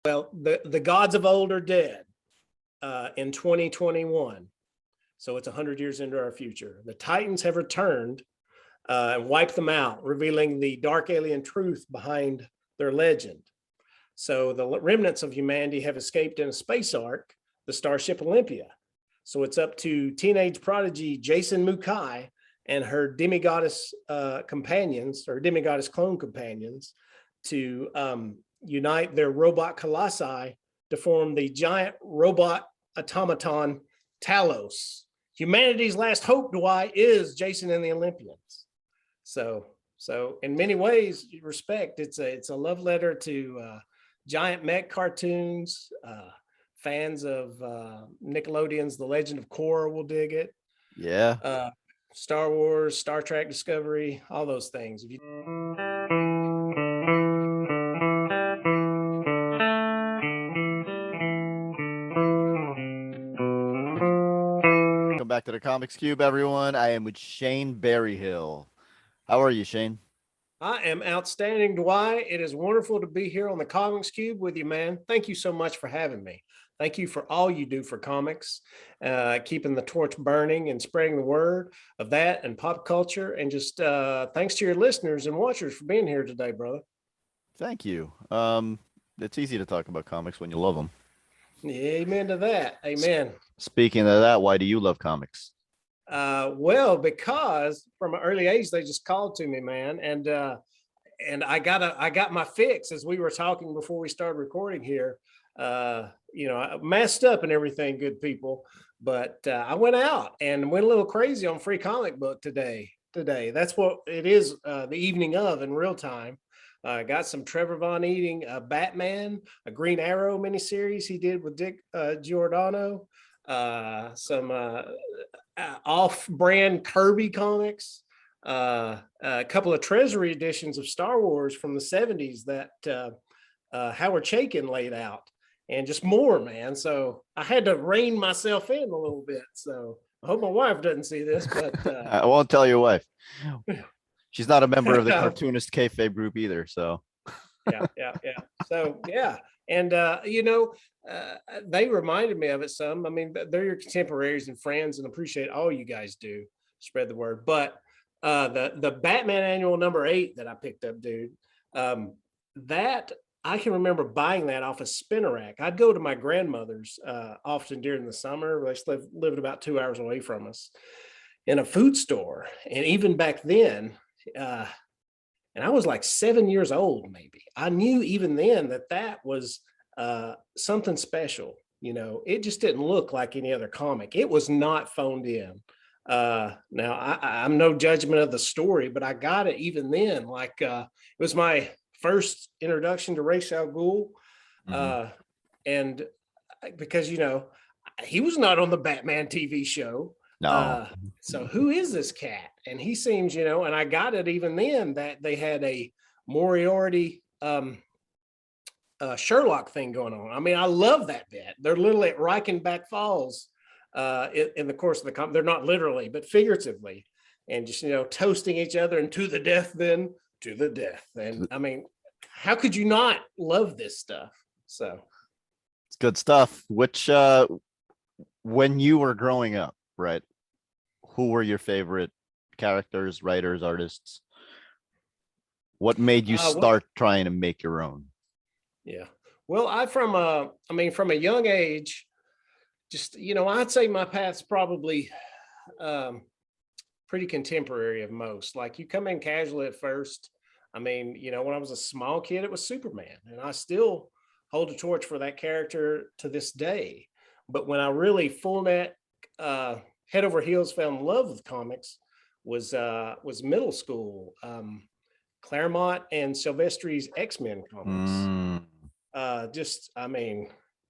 Well, the gods of old are dead in 2021. So it's 100 years into our future. The Titans have returned and wiped them out, revealing the dark alien truth behind their legend. So the remnants of humanity have escaped in a space ark, the starship Olympia. So it's up to teenage prodigy Jacin and her demigoddess companions, or demigoddess clone companions, to unite their robot colossi to form the giant robot automaton Talos. Humanity's last hope, Duy, is Jacin and the Olympians. So in many ways, respect. It's a love letter to giant mech cartoons. Fans of Nickelodeon's The Legend of Korra will dig it. Yeah. Star Wars, Star Trek Discovery, all those things. If you Welcome back to the Comics Cube, everyone. I am with Shane Berryhill. How are you, Shane? I am outstanding, Duy. It is wonderful to be here on the Comics Cube with you, man. Thank you so much for having me. Thank you for all you do for comics, keeping the torch burning and spreading the word of that and pop culture. And just thanks to your listeners and watchers for being here today, brother. Thank you. It's easy to talk about comics when you love them. Amen to that. Amen. Speaking of that, why do you love comics? Well, because from an early age, they just called to me, man. And I got my fix as we were talking before we started recording here. I messed up and everything, good people, but I went out and went a little crazy on Free Comic Book today. That's what it is, the evening of in real time. Got some Trevor Von Eating, Batman, a Green Arrow miniseries he did with Dick Giordano, some off-brand Kirby comics, a couple of Treasury editions of Star Wars from the 70s that Howard Chaykin laid out, and just more, man. So I had to rein myself in a little bit. So I hope my wife doesn't see this, but I won't tell your wife. She's not a member of the cartoonist kayfabe group either. So yeah. So yeah, and they reminded me of it some. I mean, they're your contemporaries and friends, and appreciate all you guys do. Spread the word. But the Batman Annual #8 that I picked up, dude, that I can remember buying that off a spinner rack. I'd go to my grandmother's often during the summer. They lived about 2 hours away from us, in a food store. And even back then, and I was like 7 years old, maybe. I knew even then that was something special. It just didn't look like any other comic. It was not phoned in. Now I'm no judgment of the story, but I got it even then. Like it was my first introduction to Ra's al Ghul. And because, he was not on the Batman TV show. no. So who is this cat? And he seems, and I got it even then that they had a Moriarty Sherlock thing going on. I mean, I love that bit. They're literally at Reichenbach Falls in the course of the they're not literally, but figuratively, and just, toasting each other, and to the death, then to the death. And I mean, how could you not love this stuff? So it's good stuff. Which when you were growing up, right, who were your favorite characters, writers, artists? What made you start trying to make your own? Yeah. Well, from a young age, just, I'd say my path's probably pretty contemporary of most. Like, you come in casually at first. I mean, when I was a small kid, it was Superman, and I still hold a torch for that character to this day. But when I really full net, head over heels fell in love with comics was middle school. Claremont and Silvestri's X-Men comics.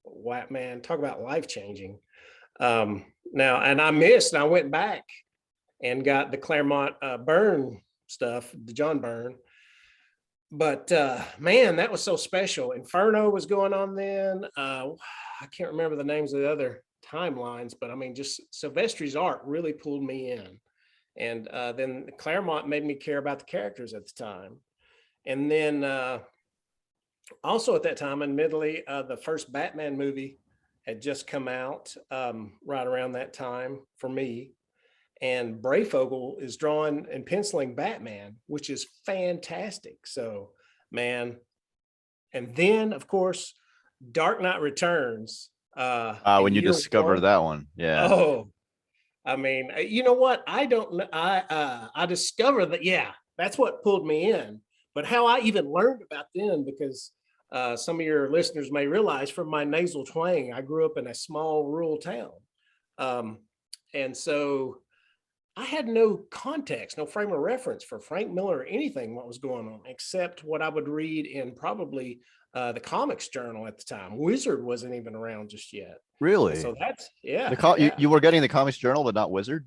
White man, talk about life-changing. Now, and I went back and got the Claremont Byrne stuff, the John Byrne. But man, that was so special. Inferno was going on then. I can't remember the names of the other timelines, but I mean, just Silvestri's art really pulled me in. And then Claremont made me care about the characters at the time. And then Also at that time, admittedly, the first Batman movie had just come out right around that time for me. And Brayfogle is drawing and penciling Batman, which is fantastic. So, man, and then of course, Dark Knight Returns in When you year discover one. that one, yeah. Oh, I mean, you know what? I don't know. I discovered that. Yeah, that's what pulled me in. But how I even learned about them, because some of your listeners may realize from my nasal twang, I grew up in a small rural town, um, and so I had no context, no frame of reference for Frank Miller or anything what was going on, except what I would read in probably the comics journal at the time. Wizard wasn't even around just yet. And Really? so that's, yeah, You, yeah. you were getting the Comics Journal, but not Wizard?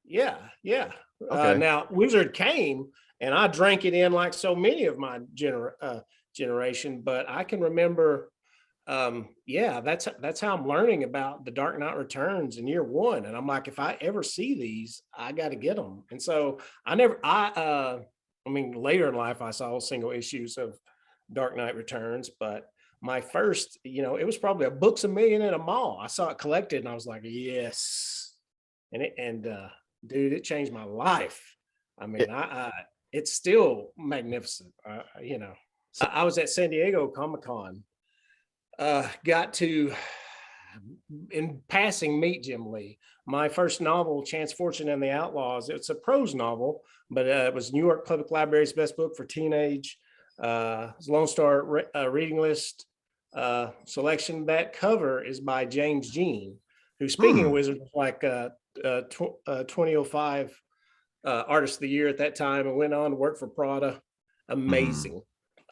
Yeah, yeah. Okay. Now Wizard came, and I drank it in like so many of my generation. But I can remember, yeah, that's how I'm learning about the Dark Knight Returns in year one. And I'm like, if I ever see these, I got to get them. And so I mean, later in life, I saw single issues of Dark Knight Returns, but my first, it was probably a Books a Million in a mall. I saw it collected, and I was like, yes. And dude, it changed my life. I mean, it's still magnificent. I was at San Diego Comic-Con, got to, in passing, meet Jim Lee. My first novel, Chance Fortune and the Outlaws, it's a prose novel, but it was New York Public Library's best book for teenage. It's Lone Star reading list selection. That cover is by James Jean, who, speaking of Wizards, was like 2005 Artist of the Year at that time, and went on to work for Prada. Amazing.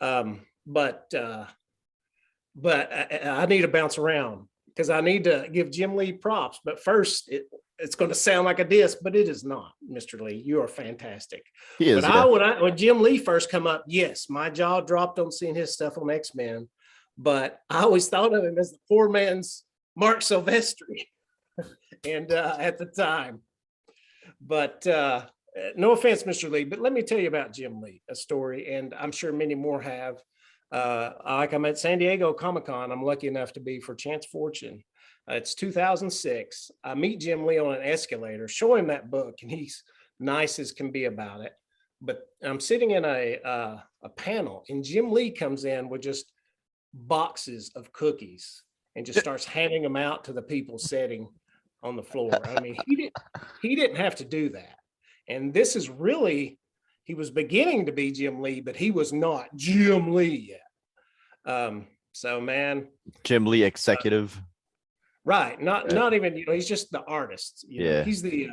But I need to bounce around because I need to give Jim Lee props. But first, it's going to sound like a diss, but it is not, Mr. Lee. You are fantastic. He is. But Yeah. when Jim Lee first come up, yes, my jaw dropped on seeing his stuff on X-Men. But I always thought of him as the poor man's Mark Silvestri, and at the time. But no offense, Mr. Lee, but let me tell you about Jim Lee, a story, and I'm sure many more have. Like I'm at San Diego Comic-Con. I'm lucky enough to be for Chance Fortune. It's 2006. I meet Jim Lee on an escalator, show him that book, and he's nice as can be about it. But I'm sitting in a panel, and Jim Lee comes in with just boxes of cookies and just starts handing them out to the people sitting on the floor. I mean, he didn't have to do that. And this is really, he was beginning to be Jim Lee, but he was not Jim Lee yet. So, man, Jim Lee executive. right? Not even, he's just the artist. Yeah. He's the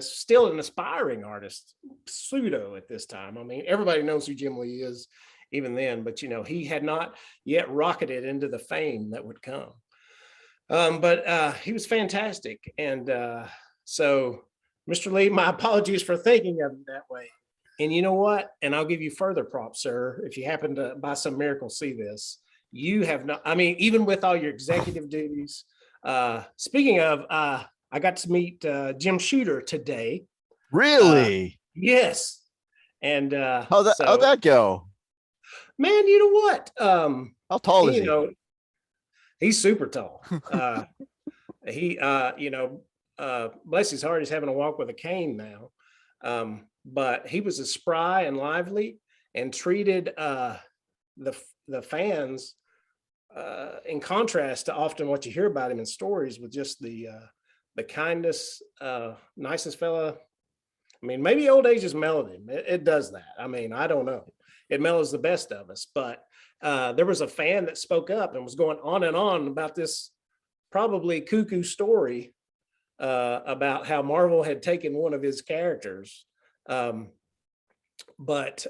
still an aspiring artist, pseudo at this time. I mean, everybody knows who Jim Lee is even then, but he had not yet rocketed into the fame that would come. But he was fantastic, and so, Mr. Lee, my apologies for thinking of it that way. And you know what? And I'll give you further props, sir, if you happen to, by some miracle, see this. You have not, I mean, even with all your executive duties. Speaking of, I got to meet Jim Shooter today. Really? Yes. And how'd that go? Man, you know what? How tall is he? He's super tall. He bless his heart, he's having a walk with a cane now. But he was as spry and lively, and treated the fans in contrast to often what you hear about him in stories, with just the kindness, nicest fella. I mean, maybe old age has mellowed him. It does that. I mean, I don't know. It mellows the best of us. But there was a fan that spoke up and was going on and on about this probably cuckoo story about how Marvel had taken one of his characters. But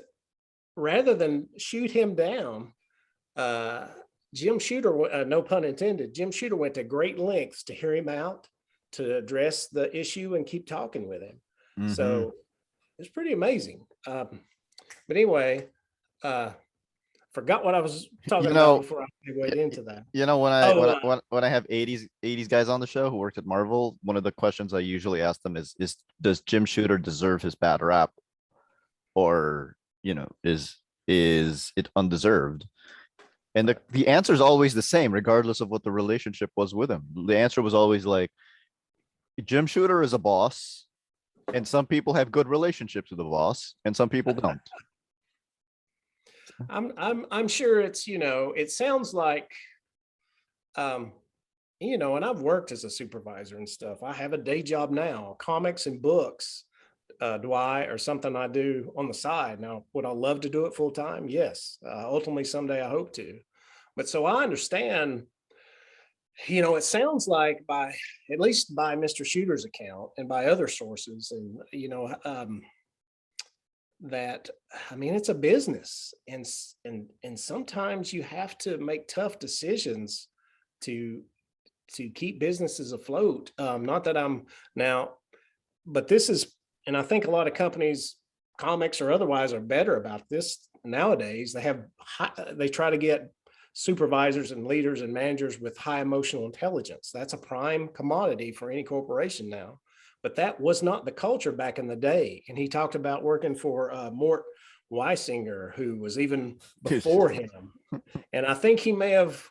rather than shoot him down, Jim Shooter, no pun intended, Jim Shooter went to great lengths to hear him out, to address the issue and keep talking with him. So it's pretty amazing. But anyway, forgot what I was talking about before I segued into that. When I have 80s guys on the show who worked at Marvel, one of the questions I usually ask them is does Jim Shooter deserve his bad rap, or is it undeserved? And the answer is always the same, regardless of what the relationship was with him. The answer was always like, Jim Shooter is a boss, and some people have good relationships with the boss, and some people don't. I'm sure it's, it sounds like, and I've worked as a supervisor and stuff. I have a day job now, comics and books, Duy, or something I do on the side. Now, would I love to do it full time? Yes. Ultimately, someday I hope to. But so I understand, it sounds like at least by Mr. Shooter's account and by other sources, and, that, I mean, it's a business, and sometimes you have to make tough decisions to keep businesses afloat. Not that I'm now, but this is, and I think a lot of companies, comics or otherwise, are better about this nowadays. They try to get supervisors and leaders and managers with high emotional intelligence. That's a prime commodity for any corporation now. But that was not the culture back in the day. And he talked about working for Mort Weisinger, who was even before him. And I think he may have,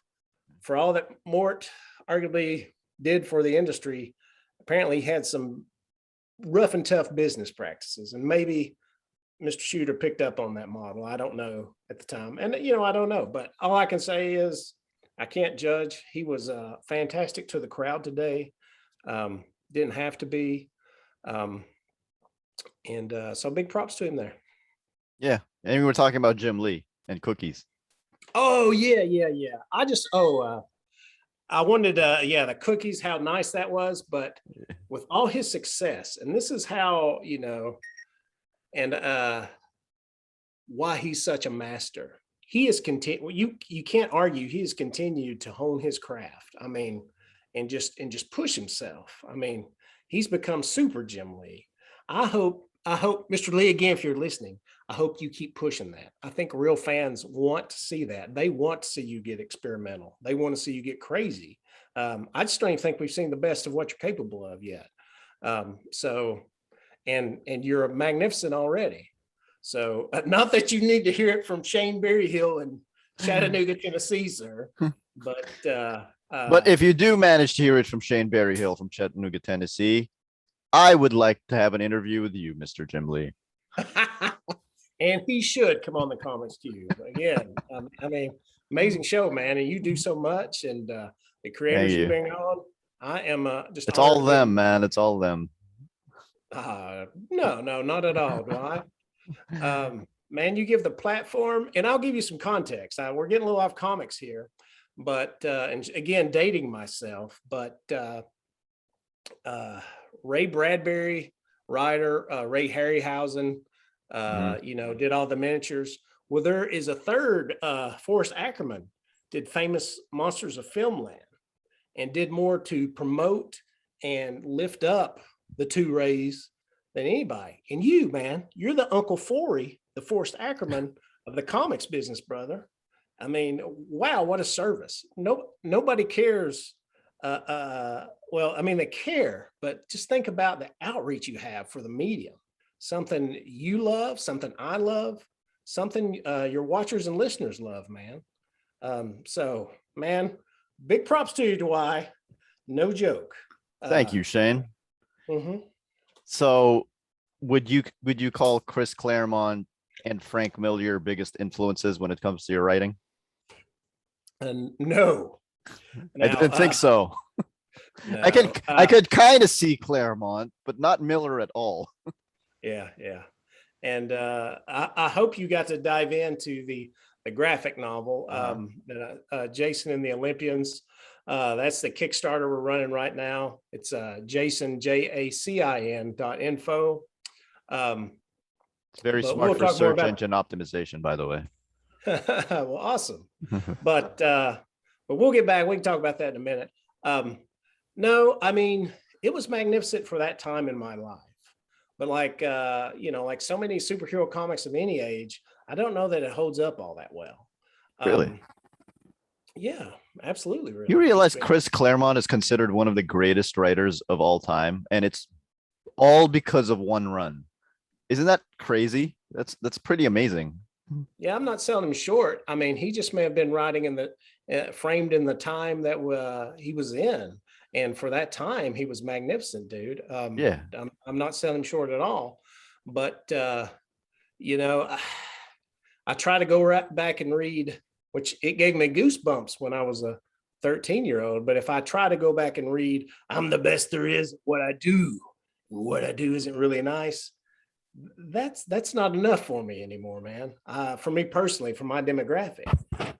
for all that Mort arguably did for the industry, apparently he had some rough and tough business practices. And maybe Mr. Shooter picked up on that model. I don't know at the time. And, I don't know. But all I can say is I can't judge. He was fantastic to the crowd today. Didn't have to be. So big props to him there. Yeah. And we were talking about Jim Lee and cookies. Oh, yeah. I wanted the cookies, how nice that was. But with all his success, and this is how, and why he's such a master. He is continued. You can't argue. He has continued to hone his craft. I mean, and just push himself. I mean, he's become super Jim Lee. I hope, Mr. Lee, again, if you're listening, I hope you keep pushing that. I think real fans want to see that. They want to see you get experimental. They want to see you get crazy. I just don't even think we've seen the best of what you're capable of yet. And you're magnificent already. So not that you need to hear it from Shane Berryhill in Chattanooga, Tennessee, sir, but if you do manage to hear it from Shane Berryhill from Chattanooga, Tennessee, I would like to have an interview with you, Mr. Jim Lee. And he should come on the Comics Cube again. I mean, amazing show, man, and you do so much, and the creators you bring on. I am just. It's all them, man. It's all them. No, not at all. Do I? Man, you give the platform, and I'll give you some context. We're getting a little off comics here, but and again, dating myself, but Ray Bradbury, writer, Ray Harryhausen, did all the miniatures. Well, there is a third, Forrest Ackerman, did Famous Monsters of Filmland, and did more to promote and lift up the two Rays than anybody. And you, man, you're the Uncle Forey, the Forrest Ackerman of the comics business, brother. I mean, wow, what a service. Nobody cares. Well, I mean, they care, but just think about the outreach you have for the medium. Something you love, something I love, something your watchers and listeners love, man. So, man, big props to you, Duy. No joke. Thank you, Shane. Mm-hmm. So would you call Chris Claremont and Frank Miller your biggest influences when it comes to your writing? No. Now, I didn't think so. No, I could kind of see Claremont, but not Miller at all. Yeah. And I hope you got to dive into the graphic novel, Jacin and the Olympians. That's the Kickstarter we're running right now. It's Jacin, JACIN.info. Very smart for search engine optimization, by the way. Well, awesome. But we'll get back. We can talk about that in a minute. No, I mean, it was magnificent for that time in my life. But like so many superhero comics of any age, I don't know that it holds up all that well. Really? Yeah, absolutely. Really. You realize Chris Claremont is considered one of the greatest writers of all time, and it's all because of one run. Isn't that crazy? That's pretty amazing. Yeah, I'm not selling him short. I mean, he just may have been writing in the framed in the time that he was in, and for that time, he was magnificent, dude. Yeah. I'm not selling him short at all, but you know, I try to go right back and read, which it gave me goosebumps when I was a 13-year-old. But if I try to go back and read, I'm the best there is at what I do. What I do isn't really nice. That's not enough for me anymore, man. For me personally, for my demographic,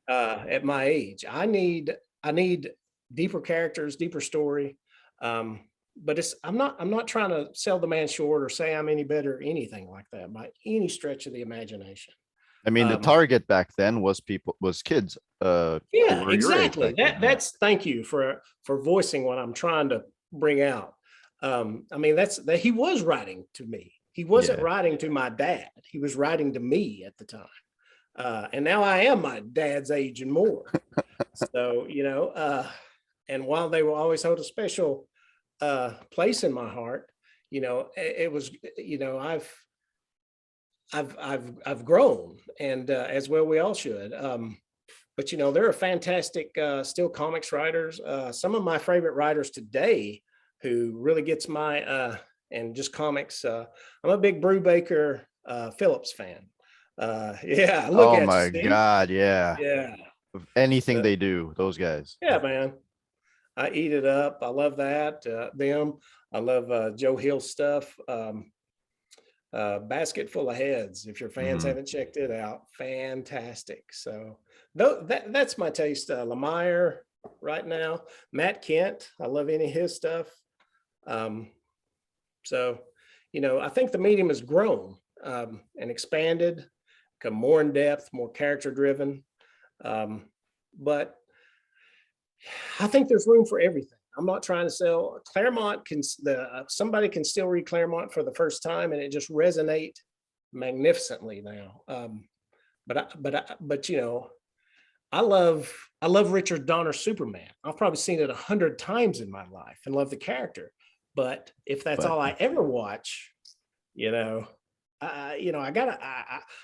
at my age, I need deeper characters, deeper story. Um, but I'm not trying to sell the man short or say I'm any better or anything like that by any stretch of the imagination. I mean, the Um, target back then was kids who yeah, were your age exactly. back then. Yeah. That's thank you for voicing what I'm trying to bring out. I mean, that's that he was writing to me. He wasn't Yeah. writing to my dad. He was writing to me at the time. And now I am my dad's age and more. So, and while they will always hold a special place in my heart, it was, I've grown, and as well we all should. But there are fantastic still comics writers. Some of my favorite writers today who really gets my and just comics. I'm a big Brubaker Phillips fan. Yeah, look Oh at you, my Steve. God. Yeah. Yeah, Anything so they do, those guys. yeah, man. I eat it up. I love that. Them. I love Joe Hill stuff. Basket Full of Heads. If your fans Hmm. haven't checked it out, fantastic. So that's my taste. Lemire right now. Matt Kent. I love any of his stuff. Um, so, I think the medium has grown and expanded, become more in depth, more character driven. But I think there's room for everything. I'm not trying to sell Claremont. Somebody can still read Claremont for the first time and it just resonate magnificently now. But I love Richard Donner's Superman. I've probably seen it 100 times in my life and love the character. But if that's But all I ever watch, you know, I gotta.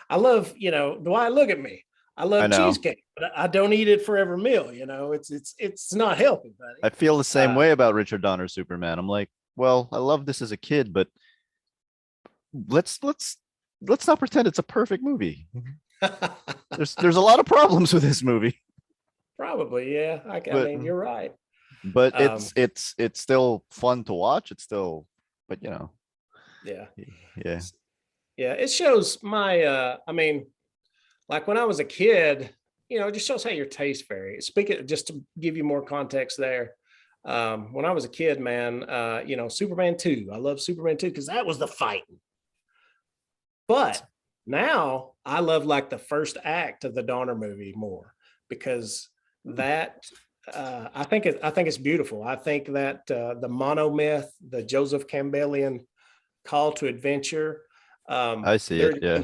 I love. Duy, look at me. I I love know. cheesecake, but I don't eat it for every meal. It's not healthy, buddy. I feel the same Uh, way about Richard Donner's Superman. I'm like, well, I love this as a kid, but let's not pretend it's a perfect movie. There's a lot of problems with this movie, Probably, yeah. I but mean, you're right. it's Um, it's still fun to watch. It's still, but yeah, yeah. yeah. It shows my. I mean, like when I was a kid, it just shows how your taste vary. Speaking, just to give you more context there, when I was a kid, man, Superman 2, I love Superman 2 because that was the fighting. But now I love like the first act of the Donner movie more because that I think it's beautiful. I think that the monomyth, the Joseph Campbellian call to adventure, I see there it. Yeah.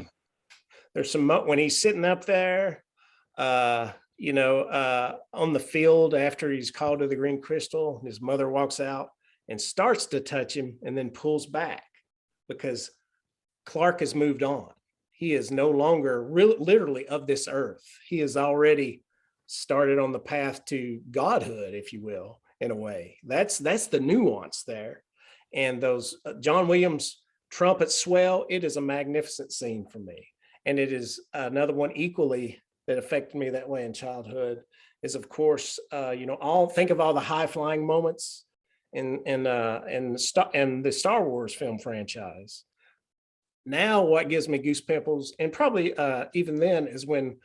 there's some when he's sitting up there, on the field after he's called to the Green Crystal. His mother walks out and starts to touch him and then pulls back because Clark has moved on. He is no longer literally of this earth. He has already started on the path to godhood, if you will, in a way. That's the nuance there. And those John Williams trumpet swell, it is a magnificent scene for me. And it is another one equally that affected me that way in childhood is, of course, think of all the high flying moments in the Star Wars film franchise. Now, what gives me goose pimples, and probably even then, is when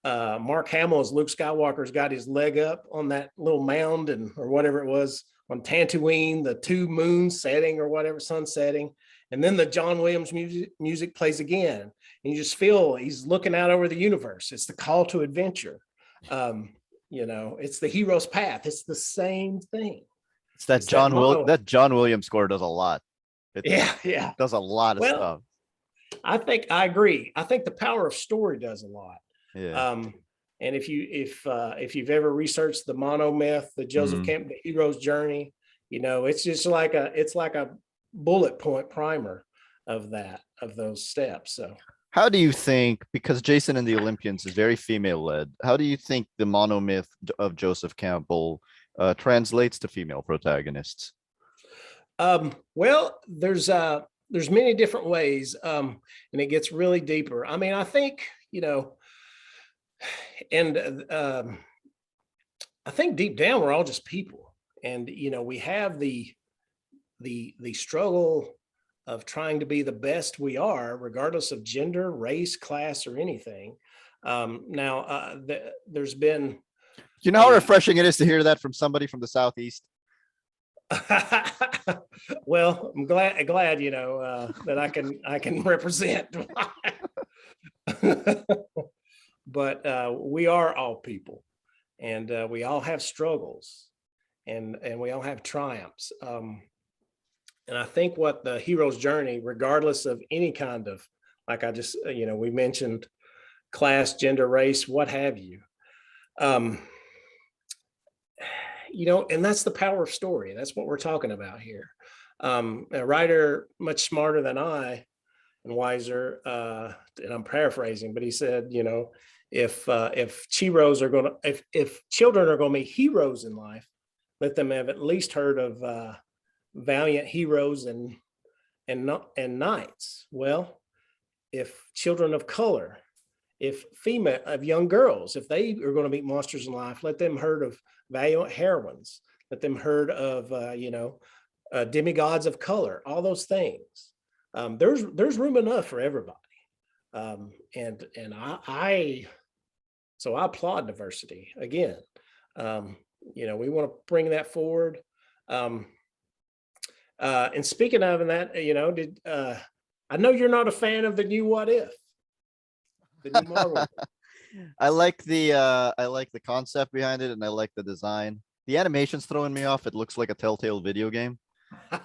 Mark Hamill as Luke Skywalker's got his leg up on that little mound or whatever it was on Tatooine, the two moons setting or whatever, sun setting, and then the John Williams music plays again, and you just feel he's looking out over the universe. It's the call to adventure. It's the hero's path. It's the same thing. It's that It's that mono. That John Williams score does a lot. It Yeah, yeah. does a lot of Well, stuff. I think I agree. I think the power of story does a lot. Yeah. Um, and if you've ever researched the monomyth, the Joseph Mhm. Camp, the hero's journey, it's just like a bullet point primer of those steps. So How do you think, because Jacin and the Olympians is very female led, how do you think the monomyth of Joseph Campbell translates to female protagonists? Well, there's many different ways, and it gets really deeper. I mean, I think, and I think deep down we're all just people, and we have the struggle of trying to be the best we are, regardless of gender, race, class, or anything. Now, there's been You know how a refreshing it is to hear that from somebody from the Southeast? well, I'm glad that I can represent. But we are all people, and we all have struggles, and we all have triumphs. And I think what the hero's journey, regardless of any kind of, like I just we mentioned, class, gender, race, what have you. Um, and that's the power of story. That's what we're talking about here. A writer much smarter than I and wiser, and I'm paraphrasing, but he said, if heroes are going to, if children are going to be heroes in life, let them have at least heard of valiant heroes and knights. Well, if children of color, if female of young girls, if they are going to meet monsters in life, let them heard of valiant heroines, let them heard of demigods of color, all those things. There's room enough for everybody. And I so I applaud diversity again. We want to bring that forward. And speaking of that, did I know you're not a fan of the new What If, the new Marvel? I like the concept behind it, and I like the design. The animation's throwing me off. It looks like a Telltale video game. You're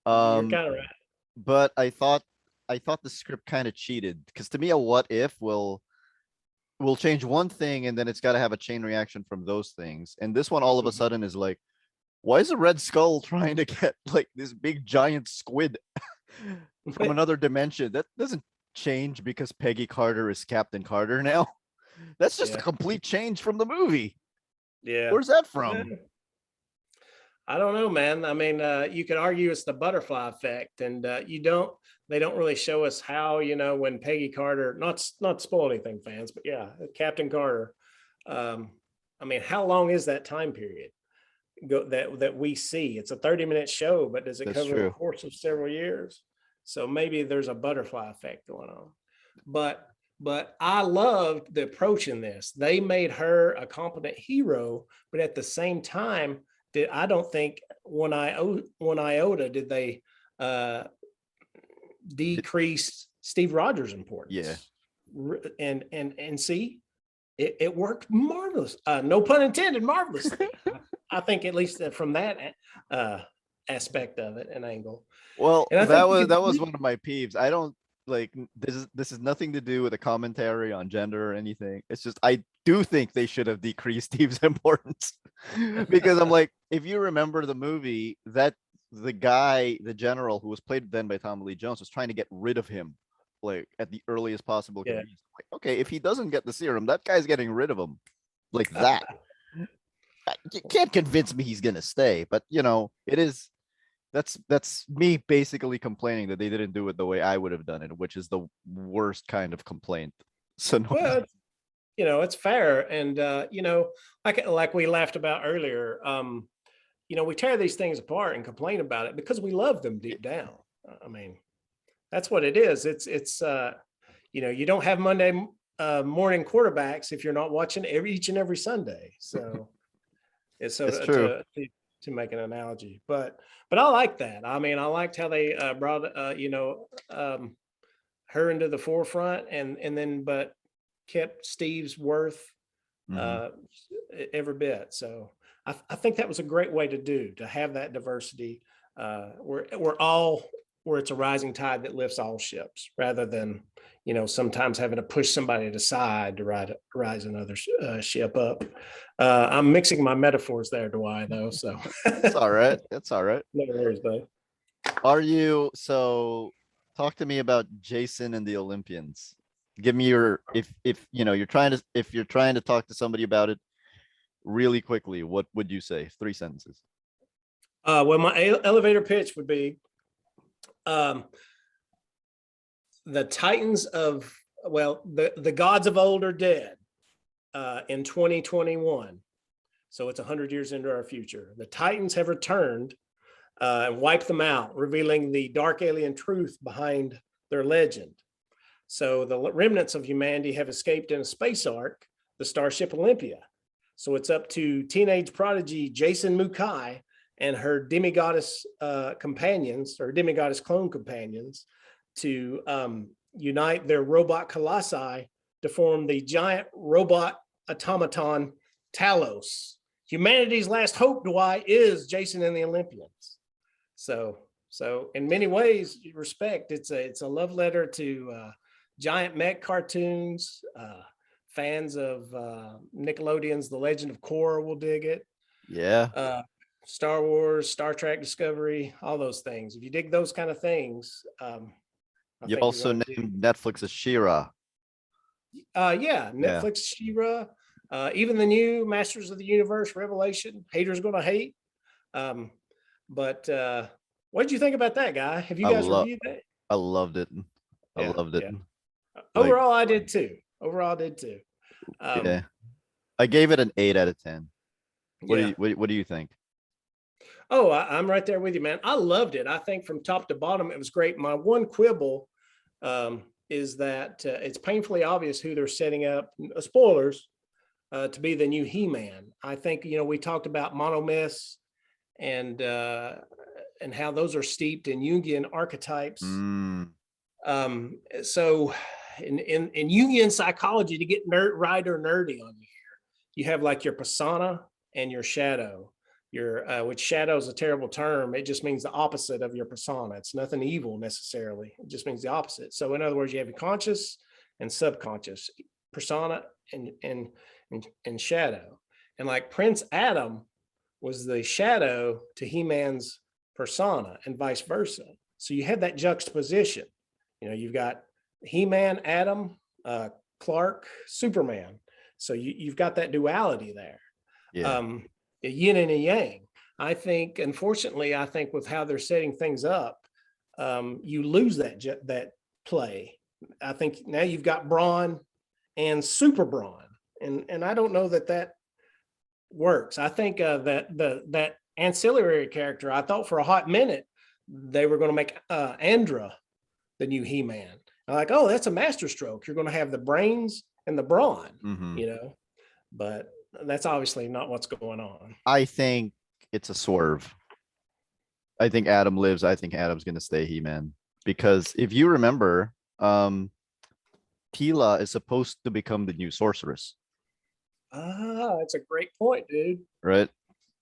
Um, kind of right. but I thought the script kind of cheated, because to me a what if will change one thing and then it's got to have a chain reaction from those things. And this one all of a Mhm. sudden is like, why is a Red Skull trying to get like this big giant squid from another dimension? That doesn't change because Peggy Carter is Captain Carter now. That's just a Yeah, complete change from the movie. yeah. Where's that Yeah. from? I don't know, man. I mean, you could argue it's the butterfly effect, and they don't really show us how, when Peggy Carter, not spoil anything, fans, but yeah, Captain Carter. Um, I mean, how long is that time period that we see? It's a 30-minute show, but does it That's cover the true. course of several years? So maybe there's a butterfly effect going on. But but I loved the approach in this. They made her a competent hero, but at the same time, I don't think one iota did they uh, It- decrease Steve Rogers' yeah. importance. And see, it worked marvelous. No pun intended, marvelously. I think at least from that uh, aspect of it, an angle. Well, And I think that you was could, that was one of my peeves. I don't like this is nothing to do with a commentary on gender or anything. It's just I do think they should have decreased Steve's importance. Because I'm like, if you remember the movie, that the guy, the general who was played then by Tommy Lee Jones, was trying to get rid of him like at the earliest possible yeah. convenience. Like, okay, if he doesn't get the serum, that guy's getting rid of him like that. You can't convince me he's gonna stay, but it is that's me basically complaining that they didn't do it the way I would have done it, which is the worst kind of complaint. So no, Well, it's fair, and like we laughed about earlier. We tear these things apart and complain about it because we love them deep down. I mean, that's what it is. You don't have Monday morning quarterbacks if you're not watching each and every Sunday. So it's so it's true. to make an analogy, but I like that. I mean, I liked how they brought her into the forefront, and then but kept Steve's worth Mhm. uh, every bit. So I think that was a great way to have that diversity. We're all where it's a rising tide that lifts all ships, rather than sometimes having to push somebody aside to rise another ship up. I'm mixing my metaphors there, Duy, though. So It's all right. It's all right. no worries, bud. Are you so? Talk to me about Jacin and the Olympians. Give me your if you know you're trying to talk to somebody about it really quickly, what would you say? 3 sentences. Well, my elevator pitch would be um, the Titans of, well, the gods of old are dead in 2021. So it's 100 years into our future. The Titans have returned and wiped them out, revealing the dark alien truth behind their legend. So the remnants of humanity have escaped in a space ark, the starship Olympia. So it's up to teenage prodigy Jacin Mukai and her demigoddess companions, or demigoddess clone companions, to unite their robot colossi to form the giant robot automaton Talos. Humanity's last hope, Duy, is Jacin and the Olympians. So in many ways, respect. It's a love letter to giant mech cartoons. Fans of Nickelodeon's The Legend of Korra will dig it. Yeah. Star Wars, Star Trek Discovery, all those things. If you dig those kind of things, You also named Netflix's She-Ra. Yeah, Netflix, She-Ra, even the new Masters of the Universe Revelation. Haters gonna hate. But what did you think about that, guy? Have you guys reviewed that? I loved it. I loved it. Overall, I did too. Yeah. I gave it an 8 out of 10. What do you think? Oh, I'm right there with you, man. I loved it. I think from top to bottom, it was great. My one quibble is that it's painfully obvious who they're setting up, spoilers, to be the new He-Man. I think, we talked about monomyths and how those are steeped in Jungian archetypes. So in Jungian psychology, to get right or nerdy on you here, you have like your persona and your shadow. Which shadow is a terrible term. It just means the opposite of your persona. It's nothing evil necessarily. It just means the opposite. So in other words, you have your conscious and subconscious, persona and shadow. And like Prince Adam was the shadow to He-Man's persona and vice versa. So you had that juxtaposition. You've got He-Man, Adam, Clark, Superman. So you've got that duality there. Yeah. A yin and a yang. I think, unfortunately, with how they're setting things up, you lose that play. I think now you've got Brawn and Super Brawn, and I don't know that works. I think that ancillary character, I thought for a hot minute they were going to make Andra the new He-Man. I'm like, oh, that's a masterstroke. You're going to have the brains and the brawn, but that's obviously not what's going on. I think it's a swerve. I think Adam lives. I think Adam's going to stay He-Man. Because if you remember, Tila is supposed to become the new sorceress. That's a great point, dude. Right?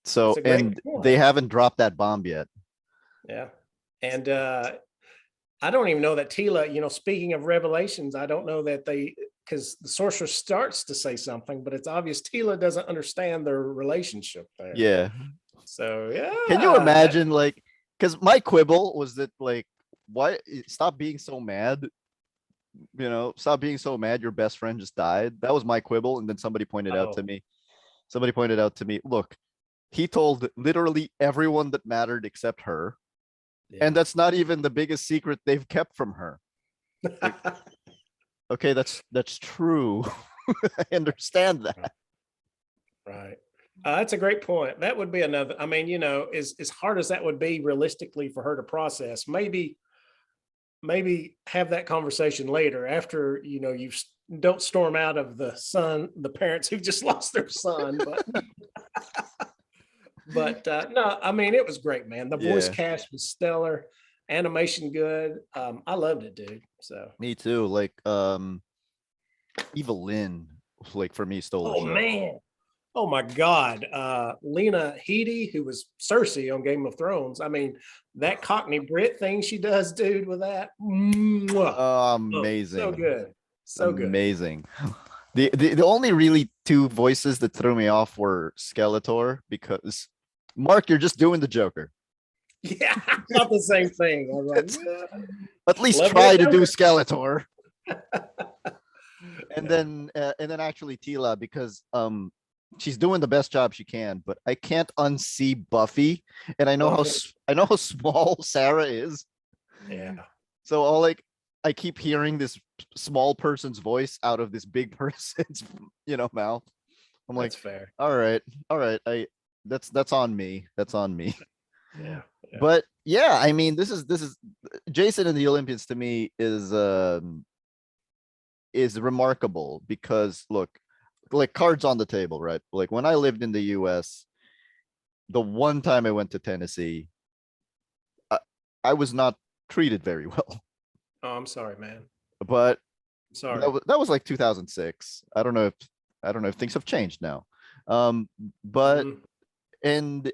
So, and they haven't dropped that bomb yet. Yeah. And I don't even know that Tila, speaking of revelations, I don't know that because the sorceress starts to say something, but it's obvious Tila doesn't understand their relationship there. Yeah. So, yeah. Can you imagine, because my quibble was that, why stop being so mad? Stop being so mad. Your best friend just died. That was my quibble. And then somebody pointed out to me, look, he told literally everyone that mattered except her. Yeah. And that's not even the biggest secret they've kept from her. Okay, that's true. I understand that. Right. That's a great point. That would be another. I mean, as hard as that would be realistically for her to process, maybe have that conversation later after, you don't storm out of the parents who've just lost their son. But no, I mean, it was great, man. The voice cast was stellar. Animation good. I loved it, dude. So me too. Evelyn, for me, stole the show. Man. Oh my God. Lena Headey, who was Cersei on Game of Thrones. I mean, that Cockney Brit thing she does, dude, with that. Amazing. So good. So good. Amazing. The only really two voices that threw me off were Skeletor, because Mark, you're just doing the Joker. Yeah, not the same thing. I was like, at least try to do Skeletor. and then actually Tila, because she's doing the best job she can, but I can't unsee Buffy, and I know how small Sarah is. Yeah. So I keep hearing this small person's voice out of this big person's mouth. I'm like, That's fair. all right, that's on me. That's on me. Yeah. Yeah. But yeah, I mean, this is Jacin and the Olympians to me is remarkable because look, like cards on the table, right? Like when I lived in the US, the one time I went to Tennessee, I was not treated very well. Oh, I'm sorry, man. But Sorry. that was like 2006. I don't know if things have changed now. But Mhm. and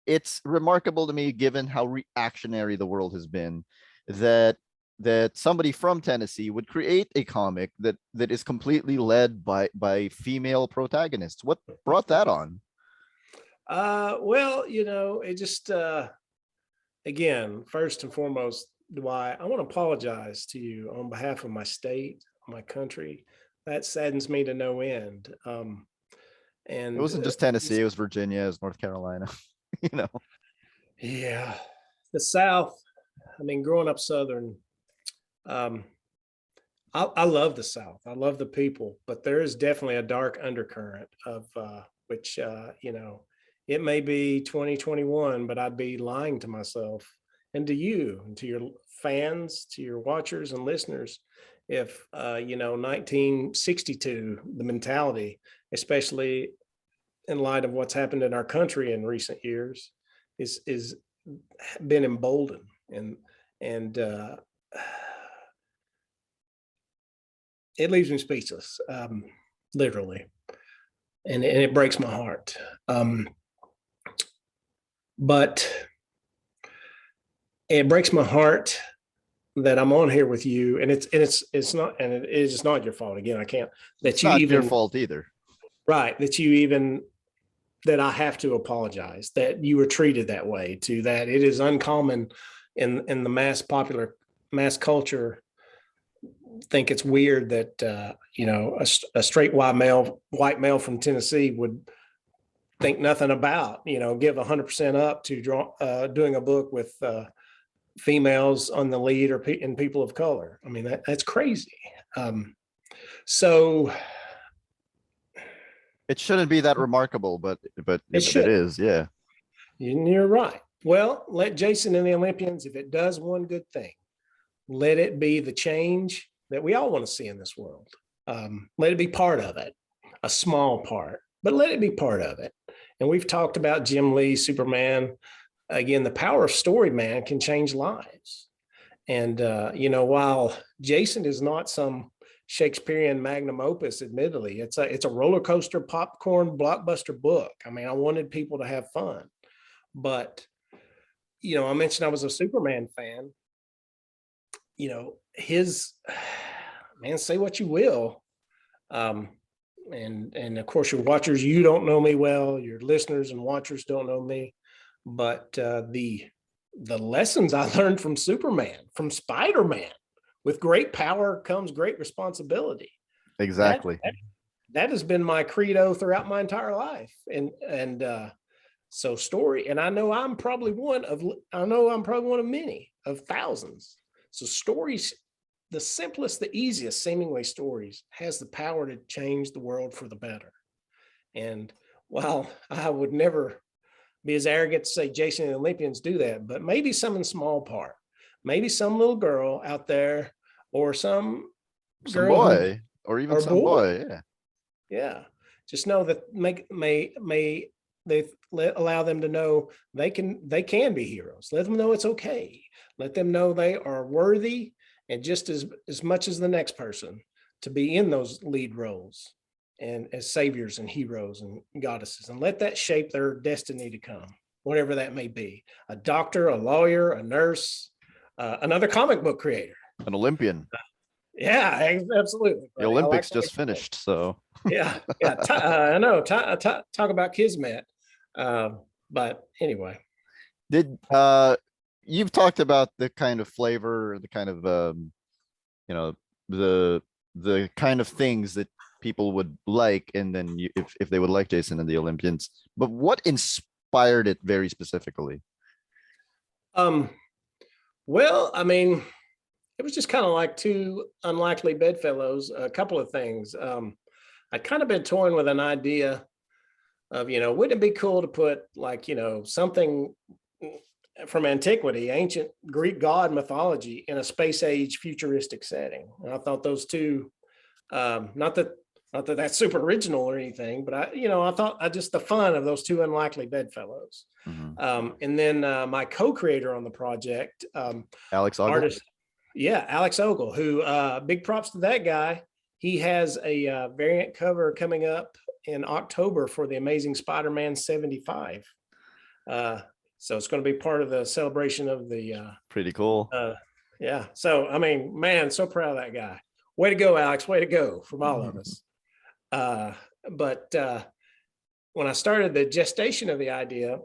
it's remarkable to me, given how reactionary the world has been, that somebody from Tennessee would create a comic that is completely led by female protagonists. What brought that on? Well, it just again, first and foremost, Dwight, I want to apologize to you on behalf of my state, my country. That saddens me to no end. It And wasn't just Tennessee; it was Virginia, it was North Carolina. you know, yeah, the South. I mean, growing up Southern, um, I love the South. I love the people, but there is definitely a dark undercurrent of which it may be 2021, but I'd be lying to myself and to you and to your fans, to your watchers and listeners, if 1962, the mentality, especially in light of what's happened in our country in recent years, is been emboldened and it leaves me speechless, literally, and it breaks my heart. But it breaks my heart that I'm on here with you, and it's not, and it is not your fault. Again, I can't it's that you not your even fault either. right that you even that I have to apologize that you were treated that way. To that, it is uncommon in the mass culture. Think it's weird that a straight white male from Tennessee would think nothing about give 100% up to doing a book with females on the lead or and people of color. I mean that's crazy. Um, so It shouldn't be that remarkable, but it it should. is. Yeah, You're right. Well, let Jacin and the Olympians, if it does one good thing, let it be the change that we all want to see in this world. Let it be part of it, a small part, but let it be part of it. And we've talked about Jim Lee, Superman. Again, the power of story, man, can change lives. And while Jacin is not some Shakespearean magnum opus, admittedly, it's a roller coaster popcorn blockbuster book. I mean, I wanted people to have fun, but I mentioned I was a Superman fan. His man, say what you will. Um, and of course your watchers, you don't know me well, your listeners and watchers don't know me, but the lessons I learned from Superman, from Spider-Man, with great power comes great responsibility. That exactly. that, that has been my credo throughout my entire life. And so story, and I know I'm probably one of many of thousands. So stories, the simplest, the easiest seemingly stories, has the power to change the world for the better. And while I would never be as arrogant to say Jacin and the Olympians do that, but maybe some in small part, maybe some little girl out there, or some Some girl who boy, or even or some boy, boy. Yeah, yeah, just know that may they allow them to know they can be heroes. Let them know it's okay. Let them know they are worthy, and just as much as the next person, to be in those lead roles and as saviors and heroes and goddesses, and let that shape their destiny to come, whatever that may be. A doctor, a lawyer, a nurse, another comic book creator. an Olympian. Yeah, absolutely, The buddy. I like Olympics the way just you think. finished, so Yeah, yeah. I know. Talk about kismet. But anyway, did you've talked about the kind of flavor, the kind of you know the the kind of things that people would like, and then if they would like Jacin and the Olympians. But what inspired it very specifically? Um, well, I mean, it was just kind of like two unlikely bedfellows. A couple of things. I'd kind of been toying with an idea of, wouldn't it be cool to put like, something from antiquity, ancient Greek god mythology in a space age futuristic setting. And I thought those two, not that that's super original or anything, but I thought just the fun of those two unlikely bedfellows. And then my co-creator on the project, Alex Ogle? artist, yeah, Alex Ogle, who big props to that guy. He has a variant cover coming up in October for the Amazing Spider-Man 75. So it's going to be part of the celebration of the Pretty cool. yeah. So I mean, man, so proud of that guy. Way to go, Alex. Way to go from all of us. But when I started the gestation of the idea,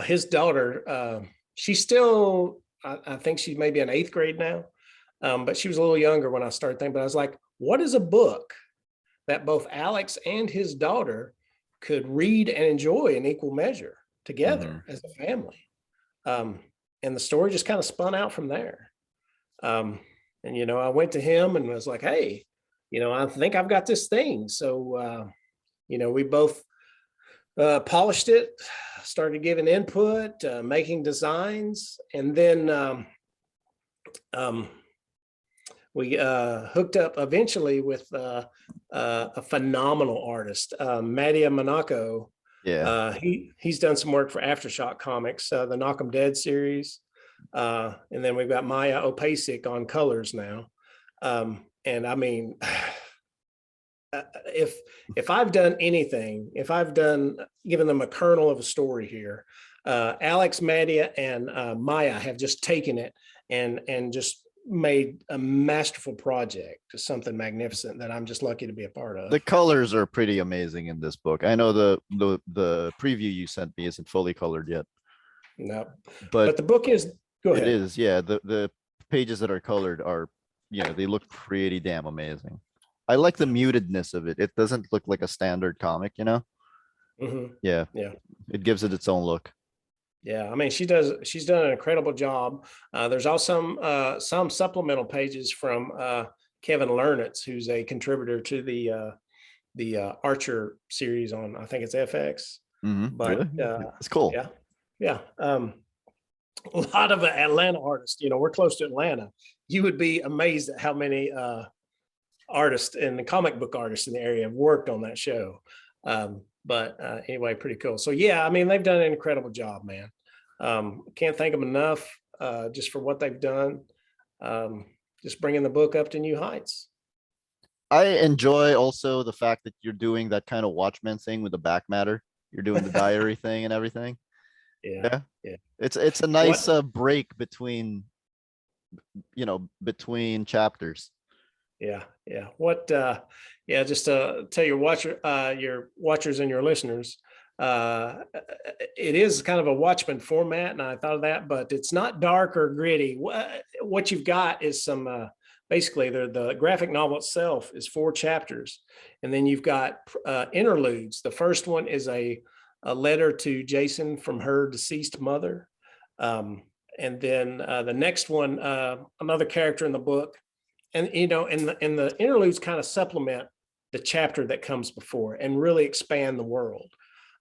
his daughter, she's still, I think she's maybe in 8th grade now, but she was a little younger when I started thinking. But I was like, what is a book that both Alex and his daughter could read and enjoy in equal measure together as a family? And the story just kind of spun out from there. And I went to him and was like, hey, I think I've got this thing. So we both polished it, started giving input, making designs, and then we hooked up eventually with a phenomenal artist, Madia Monaco. Yeah. He's done some work for Aftershock Comics, the Knock 'em Dead series. And then we've got Maya Opasic on colors now. And I mean, if I've done anything, if I've given them a kernel of a story here, Alex, Madia, and Maya have just taken it and just made a masterful project, something magnificent that I'm just lucky to be a part of. The colors are pretty amazing in this book. I know the preview you sent me isn't fully colored yet. No, but the book is. Go ahead. It is, yeah. The pages that are colored are, they look pretty damn amazing. I like the mutedness of it. It doesn't look like a standard comic, Yeah. Yeah. It gives it its own look. Yeah, I mean, she's done an incredible job. There's also some supplemental pages from Kevin Lernitz, who's a contributor to the Archer series on, I think it's FX. But really? It's cool. Yeah. A lot of Atlanta artists. We're close to Atlanta. You would be amazed at how many artists and the comic book artists in the area have worked on that show. But anyway, pretty cool. So yeah, I mean, they've done an incredible job, man. Can't thank them enough just for what they've done. Just bringing the book up to new heights. I enjoy also the fact that you're doing that kind of Watchmen thing with the back matter. You're doing the diary thing and everything. Yeah. It's a nice break between chapters. Yeah. Just to tell your watchers and your listeners, it is kind of a Watchmen format, and I thought of that, but it's not dark or gritty. What you've got is some basically the graphic novel itself is 4 chapters, and then you've got interludes. The first one is a letter to Jacin from her deceased mother. And then the next one, another character in the book. And, and the interludes kind of supplement the chapter that comes before and really expand the world.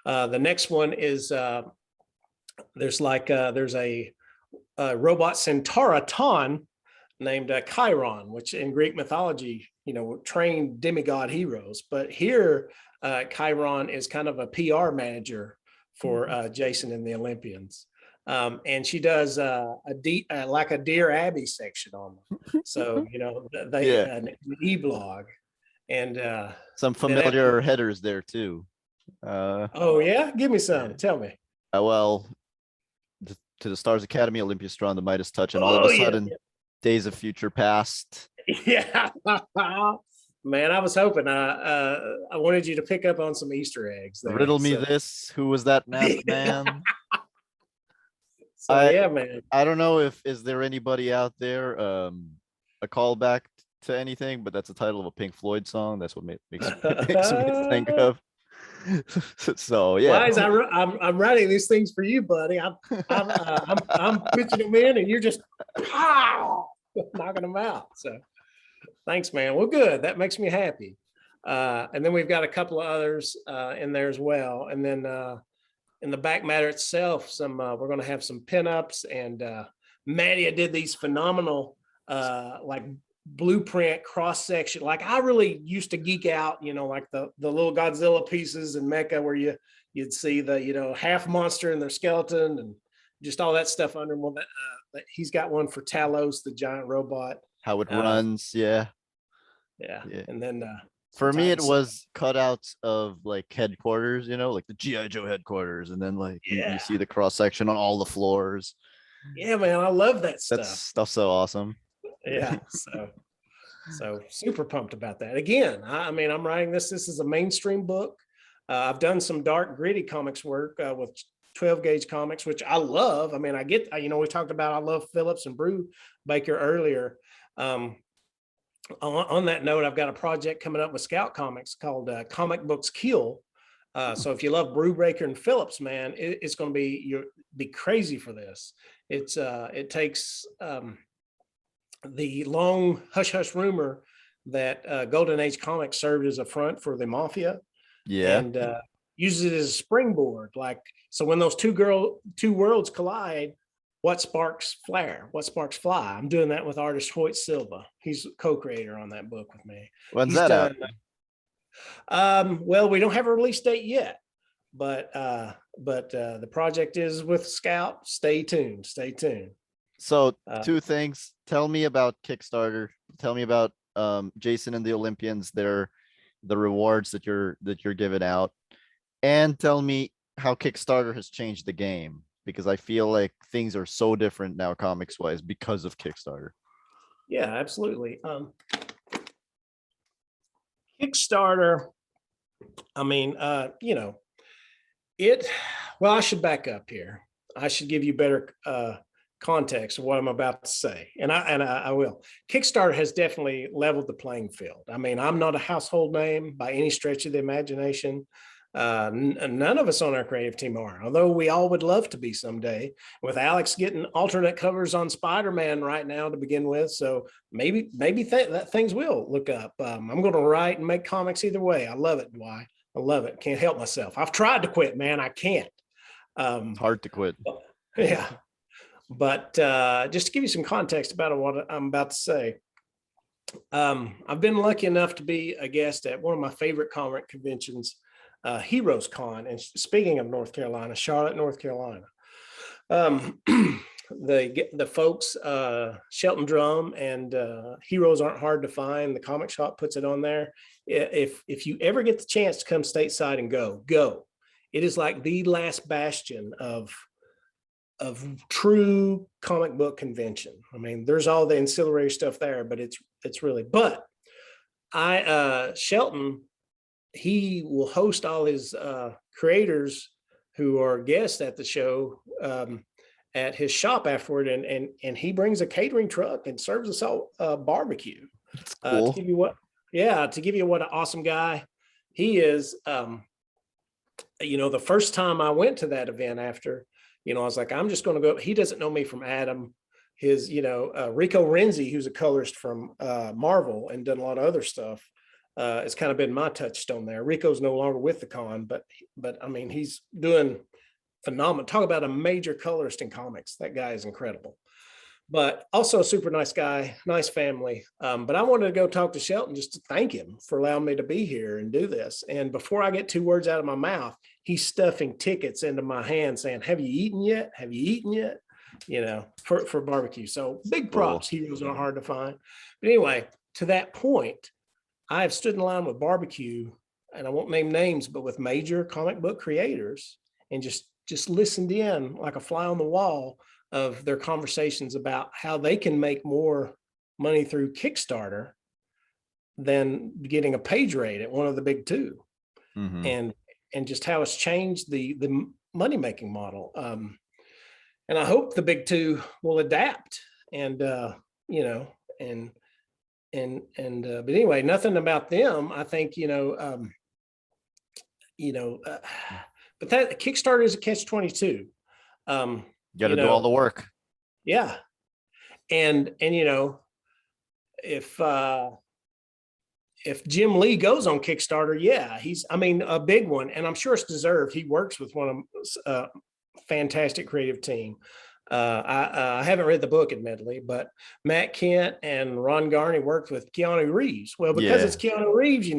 The next one is there's a robot Centauraton named Chiron, which in Greek mythology, trained demigod heroes. But here, Chiron is kind of a PR manager for Jacin and the Olympians. And she does like a Dear Abby section on them. So, an e-blog. And some familiar headers there too. Oh yeah, give me some. Tell me. Well, to the Stars Academy, Olympia Strong, the Midas Touch, and all of a sudden, Days of Future Past. Yeah, man, I was hoping. I wanted you to pick up on some Easter eggs. There, Riddle me this: who was that masked man? Yeah, man. I don't know is there anybody out there, a callback to anything, but that's the title of a Pink Floyd song. That's what makes me think of. So yeah. Why is I'm writing these things for you, buddy? I'm pitching them in, and you're just pow, knocking them out. So thanks, man. Well, good. That makes me happy. And then we've got a couple of others in there as well. And then in the back matter itself, we're going to have some pinups, and Maddie did these phenomenal like blueprint cross section. Like I really used to geek out, like the little Godzilla pieces in Mecha where you'd see the half monster and their skeleton and just all that stuff under him. Well, he's got one for Talos, the giant robot. How it runs, yeah. And then for me it was cutouts of like headquarters, like the GI Joe headquarters, and then like you see the cross section on all the floors. Yeah, man, I love that stuff. That stuff's so awesome. Yeah, so super pumped about that. Again, I mean, I'm writing this is a mainstream book. I've done some dark gritty comics work with 12 gauge comics, which I love. I mean, we talked about I love Phillips and Brew Baker earlier. On that note, I've got a project coming up with Scout Comics called Comic Books Kill. So if you love Brew Baker and Phillips, man, it's going to you'll be crazy for this. It takes the long hush hush rumor that Golden Age Comics served as a front for the mafia, and uses it as a springboard. Like, so when those two worlds collide, what sparks flare? What sparks fly? I'm doing that with artist Hoyt Silva. He's co-creator on that book with me. When's that out? Well, we don't have a release date yet, but the project is with Scout. Stay tuned. So two things. Tell me about Kickstarter. Tell me about Jacin and the Olympians. The rewards that you're giving out, and tell me how Kickstarter has changed the game, because I feel like things are so different now comics wise because of Kickstarter. Yeah, absolutely. Kickstarter, I mean, well, I should back up here. I should give you better context of what I'm about to say. And I will. Kickstarter has definitely leveled the playing field. I mean, I'm not a household name by any stretch of the imagination. None of us on our creative team are, although we all would love to be someday, with Alex getting alternate covers on Spider-Man right now to begin with. So maybe that things will look up. I'm going to write and make comics either way. I love it, Duy. I love it. Can't help myself. I've tried to quit, man. I can't. Hard to quit. Yeah. But just to give you some context about what I'm about to say, I've been lucky enough to be a guest at one of my favorite comic conventions, Heroes Con. And speaking of North Carolina, Charlotte, North Carolina, the folks, Shelton Drum and Heroes Aren't Hard to Find. The comic shop puts it on there. If you ever get the chance to come stateside and go. It is like the last bastion of true comic book convention. I mean, there's all the ancillary stuff there, but it's really, but Shelton, he will host all his creators who are guests at the show at his shop afterward, and he brings a catering truck and serves us all barbecue. That's cool. To give you what an awesome guy he is. The first time I went to that event after, I was like, I'm just going to go. He doesn't know me from Adam. His, Rico Renzi, who's a colorist from Marvel and done a lot of other stuff, it's kind of been my touchstone there. Rico's no longer with the con, but I mean, he's doing phenomenal. Talk about a major colorist in comics. That guy is incredible, but also a super nice guy, nice family. But I wanted to go talk to Shelton just to thank him for allowing me to be here and do this. And before I get two words out of my mouth, he's stuffing tickets into my hand saying, have you eaten yet? Have you eaten yet? For barbecue. So big props. Heroes Aren't Hard to Find. But anyway, to that point, I have stood in line with barbecue, and I won't name names, but with major comic book creators, and just listened in like a fly on the wall of their conversations about how they can make more money through Kickstarter than getting a page rate at one of the big two. Mm-hmm. And just how it's changed the money-making model. And I hope the big two will adapt and but anyway, nothing about them. I think, but that Kickstarter is a catch-22. You got to do all the work. Yeah. And if Jim Lee goes on Kickstarter, yeah, he's a big one, and I'm sure it's deserved. He works with one of fantastic creative team. I haven't read the book, admittedly, but Matt Kent and Ron Garney worked with Keanu Reeves. Well, because it's Keanu Reeves,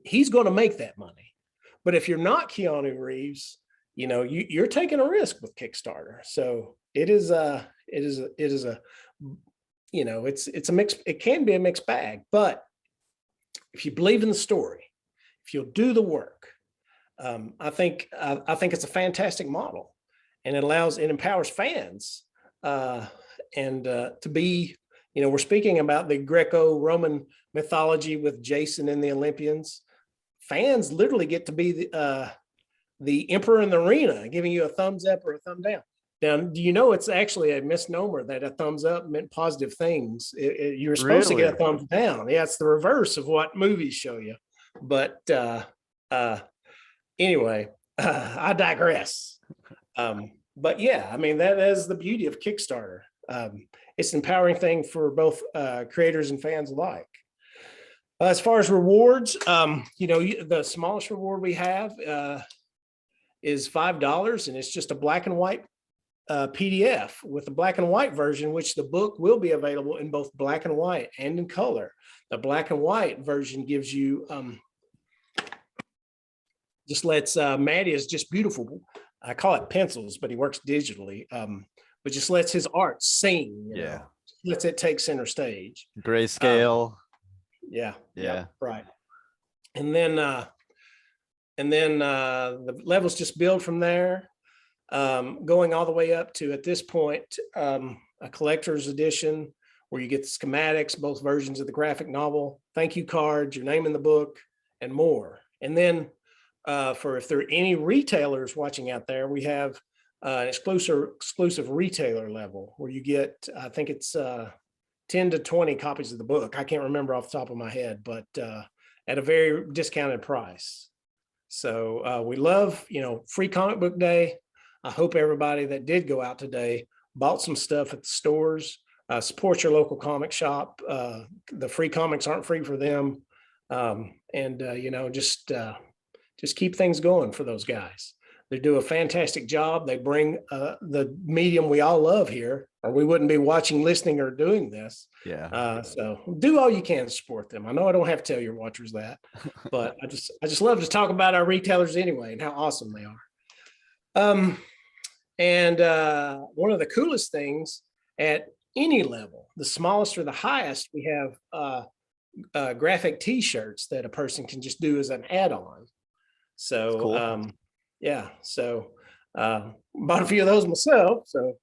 he's going to make that money. But if you're not Keanu Reeves, you're taking a risk with Kickstarter. So it's a mix. It can be a mixed bag, but if you believe in the story, if you'll do the work, I think it's a fantastic model, and it empowers fans to be, we're speaking about the Greco-Roman mythology with Jacin and the Olympians. Fans literally get to be the emperor in the arena, giving you a thumbs up or a thumb down. Now, do you know it's actually a misnomer that a thumbs up meant positive things? You're supposed to get a thumbs down. Yeah, it's the reverse of what movies show you. But anyway, I digress. But yeah, that is the beauty of Kickstarter. It's an empowering thing for both creators and fans alike. As far as rewards, the smallest reward we have is $5, and it's just a black and white PDF with the black and white version, which the book will be available in both black and white and in color. The black and white version gives you just lets Matty is just beautiful. I call it pencils, but he works digitally. But just lets his art sing. You know? Lets it take center stage. Grayscale. Yeah, right. And then the levels just build from there, going all the way up to, at this point, a collector's edition where you get the schematics, both versions of the graphic novel, thank you cards, your name in the book, and more. And then for if there are any retailers watching out there, we have an exclusive retailer level where you get, I think it's 10 to 20 copies of the book. I can't remember off the top of my head, but at a very discounted price. So we love, free comic book day. I hope everybody that did go out today bought some stuff at the stores. Support your local comic shop. The free comics aren't free for them. Just keep things going for those guys. They do a fantastic job. They bring the medium we all love here, or we wouldn't be watching, listening, or doing this. Yeah. So do all you can to support them. I know I don't have to tell your watchers that, but I just love to talk about our retailers anyway and how awesome they are. And one of the coolest things at any level, the smallest or the highest, we have graphic T-shirts that a person can just do as an add-on. So cool. So bought a few of those myself. So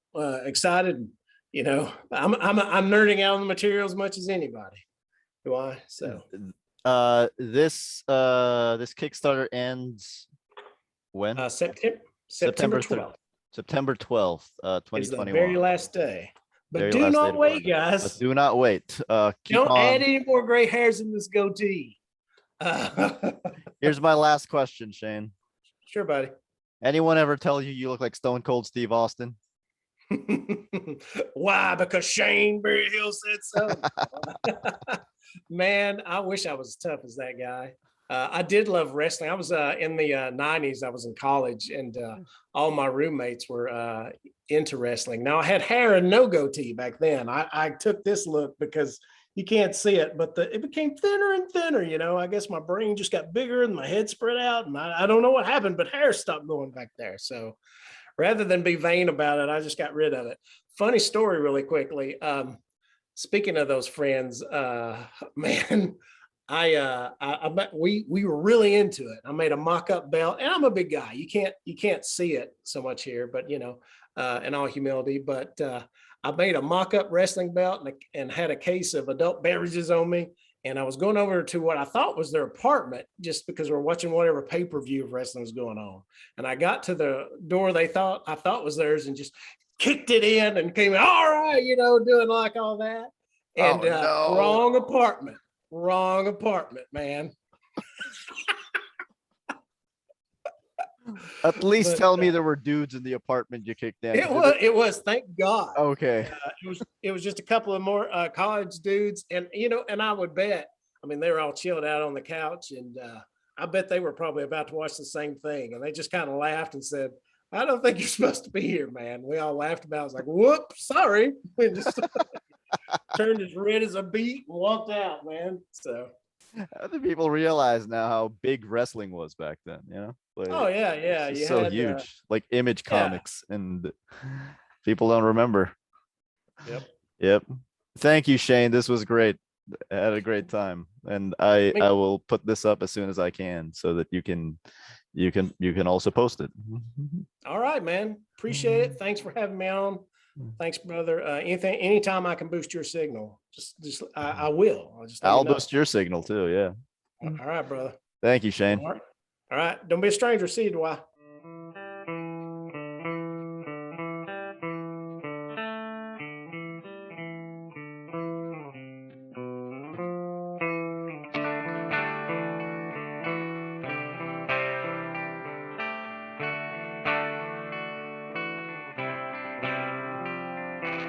excited, I'm nerding out on the material as much as anybody. Do I? So this Kickstarter ends when? September 12th. September 12th, 2021. Is the very last day. But do not wait, guys. But do not wait. Don't add any more gray hairs in this goatee. Here's my last question, Shane. Sure, buddy. Anyone ever tell you look like Stone Cold Steve Austin? Why? Because Shane Berryhill said so. Man, I wish I was as tough as that guy. I did love wrestling. I was in the 90s. I was in college, and all my roommates were into wrestling. Now, I had hair and no goatee back then. I took this look because you can't see it, but it became thinner and thinner. I guess my brain just got bigger and my head spread out, and I don't know what happened, but hair stopped going back there. So rather than be vain about it, I just got rid of it. Funny story really quickly. Speaking of those friends, man, we were really into it. I made a mock-up belt, and I'm a big guy. You can't see it so much here, but in all humility, but I made a mock-up wrestling belt and had a case of adult beverages on me. And I was going over to what I thought was their apartment just because we're watching whatever pay-per-view of wrestling was going on. And I got to the door I thought was theirs and just kicked it in and came in, all right, doing like all that. And Oh, no. wrong apartment, man. At least But tell me there were dudes in the apartment you kicked in. it was, thank God. Okay. It was just a couple of more college dudes, and and I would bet, I mean, they were all chilled out on the couch, and I bet they were probably about to watch the same thing, and they just kind of laughed and said, "I don't think you're supposed to be here, man." We all laughed about it. I was like, "Whoops, sorry." We just turned as red as a beet and walked out, man. So. How do people realize now how big wrestling was back then? Like, Oh yeah, yeah. it's You just so had huge, like Image yeah. Comics, and people don't remember. Yep. Yep. Thank you, Shane. This was great. I had a great time, and I will put this up as soon as I can so that you can also post it. All right, man. Appreciate it. Thanks for having me on. Thanks, brother. Anytime I can boost your signal, I will. I'll just let you I'll know. boost your signal too. Yeah. All right, brother. Thank you, Shane. All right. Don't be a stranger. See you, Duy.